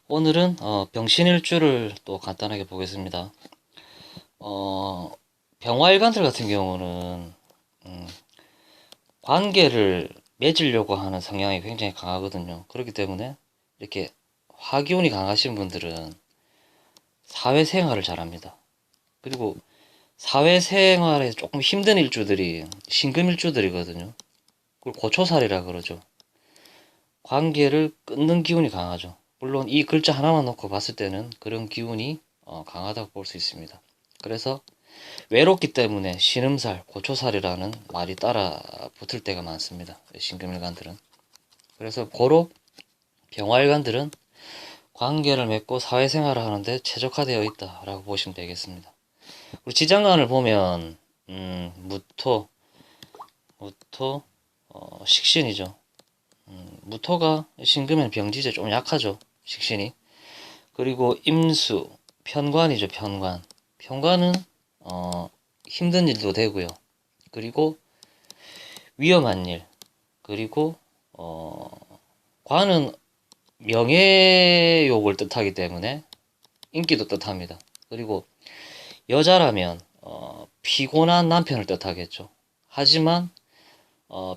오늘은 병신일주를 또 간단하게 보겠습니다. 병화일관들 같은 경우는 음, 관계를 맺으려고 하는 성향이 굉장히 강하거든요. 그렇기 때문에 이렇게 화기운이 강하신 분들은 사회생활을 잘합니다. 그리고 사회생활에 조금 힘든 일주들이 신금일주들이거든요. 그걸 고초살이라 그러죠. 관계를 끊는 기운이 강하죠. 물론 이 글자 하나만 놓고 봤을 때는 그런 기운이 강하다고 볼 수 있습니다. 그래서 외롭기 때문에 신음살, 고초살이라는 말이 따라 붙을 때가 많습니다. 신금일간들은. 그래서 고로 병화일간들은 관계를 맺고 사회생활을 하는데 최적화되어 있다라고 보시면 되겠습니다. 우리 지장간을 보면 무토, 식신이죠. 무토가 신금에는 병지제 좀 약하죠. 식신이. 그리고 임수, 편관이죠. 편관. 편관은 힘든 일도 되고요. 그리고 위험한 일. 그리고 관은 명예욕을 뜻하기 때문에 인기도 뜻합니다. 그리고 여자라면 피곤한 남편을 뜻하겠죠. 하지만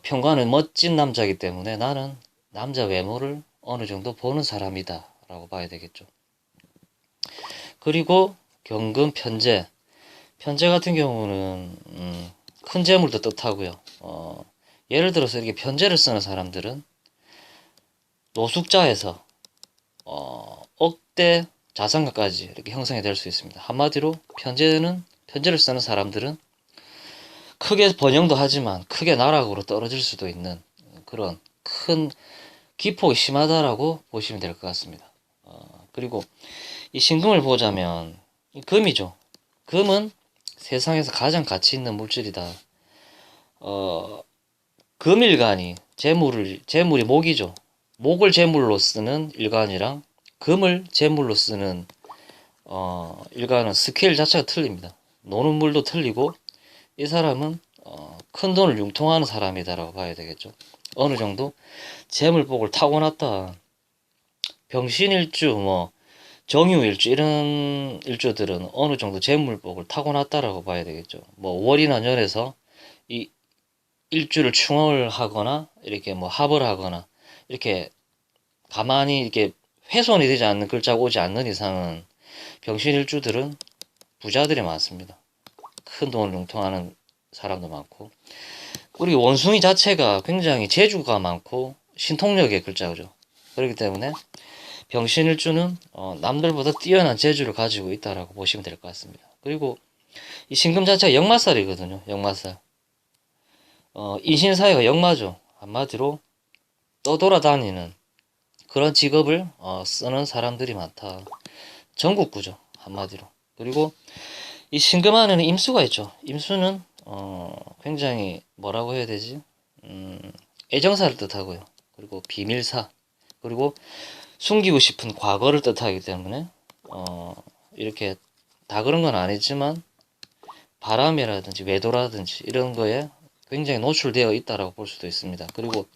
편관은 멋진 남자이기 때문에 나는 남자 외모를 어느 정도 보는 사람이다 라고 봐야 되겠죠. 그리고 경금 편재. 편재 같은 경우는 큰 재물도 뜻하고요. 예를 들어서 이렇게 편재를 쓰는 사람들은 노숙자에서 억대 자산가까지 이렇게 형성이 될 수 있습니다. 한마디로 편재를 쓰는 사람들은 크게 번영도 하지만 크게 나락으로 떨어질 수도 있는 그런 큰 기폭이 심하다라고 보시면 될 것 같습니다. 그리고 이 신금을 보자면 이 금이죠. 금은 세상에서 가장 가치 있는 물질이다. 금일간이 재물이 목이죠. 목을 재물로 쓰는 일간이랑 금을 재물로 쓰는 일간은 스케일 자체가 틀립니다. 노는 물도 틀리고 이 사람은 큰 돈을 융통하는 사람이다라고 봐야 되겠죠. 어느 정도 재물복을 타고났다. 병신일주, 정유일주 이런 일주들은 어느 정도 재물복을 타고났다라고 봐야 되겠죠. 월이나 년에서 이 일주를 충을 하거나 이렇게 합을 하거나 이렇게 가만히 이렇게 훼손이 되지 않는 글자가 오지 않는 이상은 병신일주들은 부자들이 많습니다. 큰 돈을 융통하는 사람도 많고 그리고 원숭이 자체가 굉장히 재주가 많고 신통력의 글자죠. 그렇기 때문에 병신일주는 남들보다 뛰어난 재주를 가지고 있다라고 보시면 될 것 같습니다. 그리고 이 신금 자체가 역마살이거든요. 역마살. 인신사회가 역마죠. 한마디로 떠돌아다니는 그런 직업을 쓰는 사람들이 많다. 전국구죠. 한마디로. 그리고 이 신금 안에는 임수가 있죠. 임수는 굉장히 뭐라고 해야 되지? 애정사를 뜻하고요. 그리고 비밀사. 그리고 숨기고 싶은 과거를 뜻하기 때문에 이렇게 다 그런 건 아니지만 바람이라든지 외도라든지 이런 거에 굉장히 노출되어 있다라고 볼 수도 있습니다. 그리고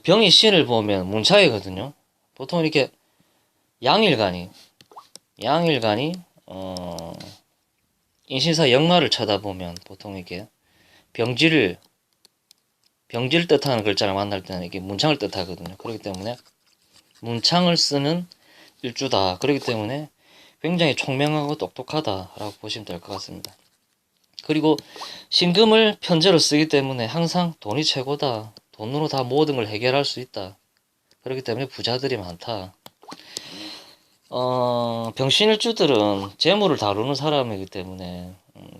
병이 신을 보면 문차이거든요. 보통 이렇게 양일간이 인신사 역마를 쳐다보면 보통 이게 병지를 뜻하는 글자를 만날 때는 이게 문창을 뜻하거든요. 그렇기 때문에 문창을 쓰는 일주다. 그렇기 때문에 굉장히 총명하고 똑똑하다라고 보시면 될 것 같습니다. 그리고 신금을 편제로 쓰기 때문에 항상 돈이 최고다. 돈으로 다 모든 걸 해결할 수 있다. 그렇기 때문에 부자들이 많다. 병신일주들은 재물을 다루는 사람이기 때문에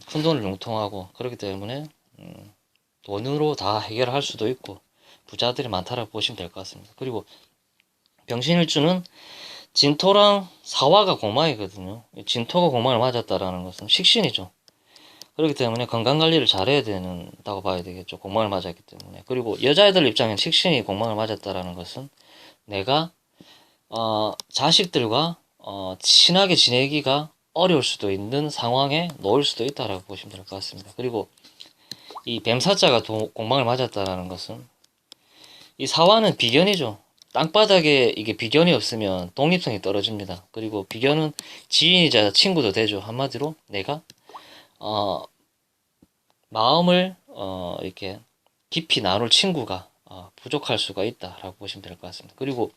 큰 돈을 융통하고 그렇기 때문에 돈으로 다 해결할 수도 있고 부자들이 많다라고 보시면 될 것 같습니다. 그리고 병신일주는 진토랑 사화가 공망이거든요. 진토가 공망을 맞았다라는 것은 식신이죠. 그렇기 때문에 건강관리를 잘해야 된다고 봐야 되겠죠. 공망을 맞았기 때문에. 그리고 여자애들 입장엔 식신이 공망을 맞았다라는 것은 내가 자식들과 친하게 지내기가 어려울 수도 있는 상황에 놓일 수도 있다라고 보시면 될 것 같습니다. 그리고 이 뱀사자가 공망을 맞았다라는 것은 이 사화는 비견이죠. 땅바닥에 이게 비견이 없으면 독립성이 떨어집니다. 그리고 비견은 지인이자 친구도 되죠. 한마디로 내가 어, 마음을 이렇게 깊이 나눌 친구가 부족할 수가 있다라고 보시면 될 것 같습니다. 그리고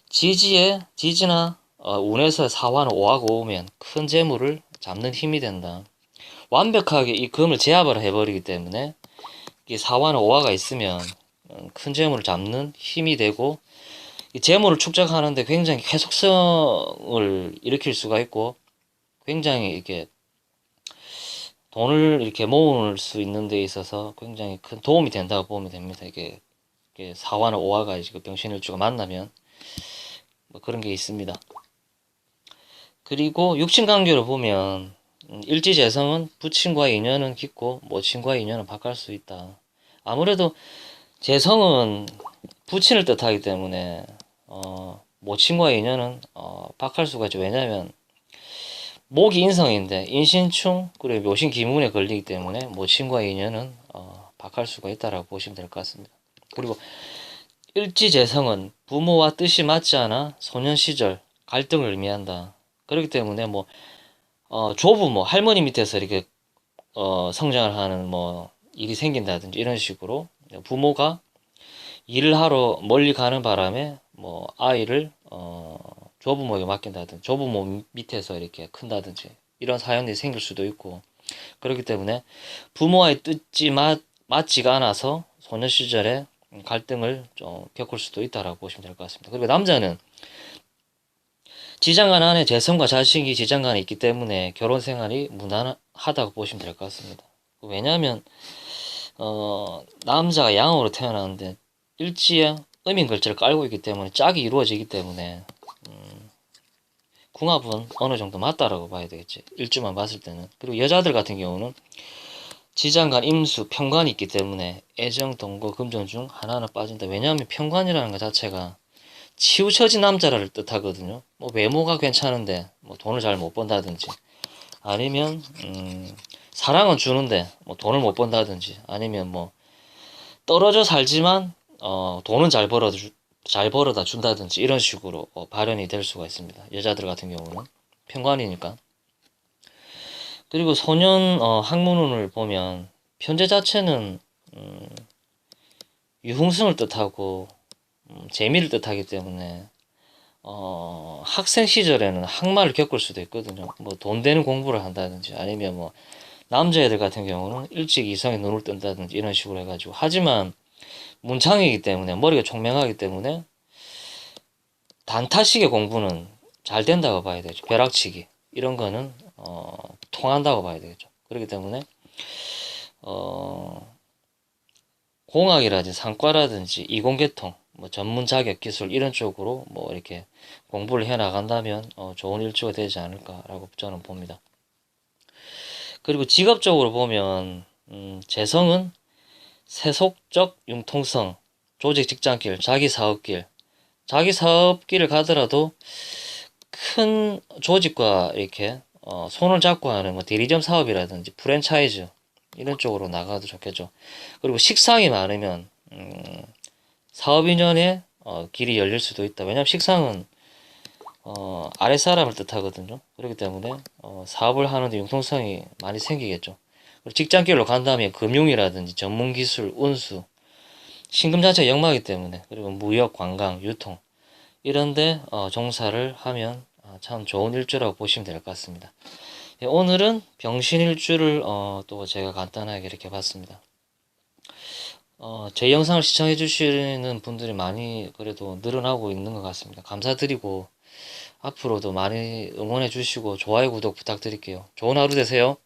지지나 운에서 사화는 오하고 오면 큰 재물을 잡는 힘이 된다. 완벽하게 이 금을 제압을 해버리기 때문에 이 사화는 오화가 있으면 큰 재물을 잡는 힘이 되고 이 재물을 축적하는데 굉장히 쾌속성을 일으킬 수가 있고 굉장히 이렇게 돈을 이렇게 모을 수 있는 데 있어서 굉장히 큰 도움이 된다고 보면 됩니다. 이게 사화나 오화가 이제 병신일주가 만나면 뭐 그런 게 있습니다. 그리고 육친관계로 보면 일지재성은 부친과의 인연은 깊고 모친과의 인연은 박할 수 있다. 아무래도 재성은 부친을 뜻하기 때문에 모친과의 인연은 박할 수가 있죠. 왜냐하면 목이 인성인데 인신충 그리고 묘신 기문에 걸리기 때문에 모친과의 인연은 박할 수가 있다라고 보시면 될 것 같습니다. 그리고 일지재성은 부모와 뜻이 맞지 않아 소년 시절 갈등을 의미한다. 그렇기 때문에 뭐 조부모 할머니 밑에서 이렇게 성장을 하는 뭐 일이 생긴다든지 이런 식으로 부모가 일을 하러 멀리 가는 바람에 뭐 아이를 조부모에게 맡긴다든지 조부모 밑에서 이렇게 큰다든지 이런 사연이 생길 수도 있고 그렇기 때문에 부모와의 뜻이 맞지가 않아서 소년 시절에 갈등을 좀 겪을 수도 있다라고 보시면 될 것 같습니다. 그리고 남자는 지장간 안에 재성과 자식이 지장간에 있기 때문에 결혼 생활이 무난하다고 보시면 될 것 같습니다. 왜냐하면 남자가 양으로 태어나는데 일지에 음인글자를 깔고 있기 때문에 짝이 이루어지기 때문에 궁합은 어느 정도 맞다라고 봐야 되겠지. 일주만 봤을 때는. 그리고 여자들 같은 경우는 지장간, 임수, 편관이 있기 때문에 애정, 동거, 금전 중 하나는 빠진다. 왜냐하면 편관이라는 것 자체가 치우쳐진 남자를 뜻하거든요. 뭐 외모가 괜찮은데 뭐 돈을 잘 못 번다든지 아니면 사랑은 주는데 뭐 돈을 못 번다든지 아니면 뭐 떨어져 살지만 돈은 잘 벌어다 준다든지 이런 식으로 발현이 될 수가 있습니다. 여자들 같은 경우는 편관이니까. 그리고 소년 학문운을 보면 편제 자체는 유흥성을 뜻하고 재미를 뜻하기 때문에 학생 시절에는 학말을 겪을 수도 있거든요. 뭐 돈 되는 공부를 한다든지 아니면 뭐 남자애들 같은 경우는 일찍 이성에 눈을 뜬다든지 이런 식으로 해가지고 하지만 문창이기 때문에 머리가 총명하기 때문에 단타식의 공부는 잘 된다고 봐야 되죠. 벼락치기 이런 거는 통한다고 봐야 되겠죠. 그렇기 때문에 공학이라든지 상과라든지 이공계통 뭐 전문 자격 기술 이런 쪽으로 뭐 이렇게 공부를 해 나간다면 좋은 일주가 되지 않을까라고 저는 봅니다. 그리고 직업적으로 보면 재성은 세속적 융통성, 조직 직장길, 자기 사업길을 가더라도 큰 조직과 이렇게 손을 잡고 하는 뭐 대리점 사업이라든지 프랜차이즈 이런 쪽으로 나가도 좋겠죠. 그리고 식상이 많으면 사업인연의 길이 열릴 수도 있다. 왜냐하면 식상은 아랫사람을 뜻하거든요. 그렇기 때문에 사업을 하는데 융통성이 많이 생기겠죠. 그리고 직장길로 간다면 금융이라든지 전문기술, 운수, 신금 자체가 역마기 때문에 그리고 무역, 관광, 유통 이런데 종사를 하면 참 좋은 일주라고 보시면 될 것 같습니다. 예, 오늘은 병신일주를 또 제가 간단하게 이렇게 봤습니다. 제 영상을 시청해 주시는 분들이 많이 그래도 늘어나고 있는 것 같습니다. 감사드리고 앞으로도 많이 응원해 주시고 좋아요 구독 부탁드릴게요. 좋은 하루 되세요.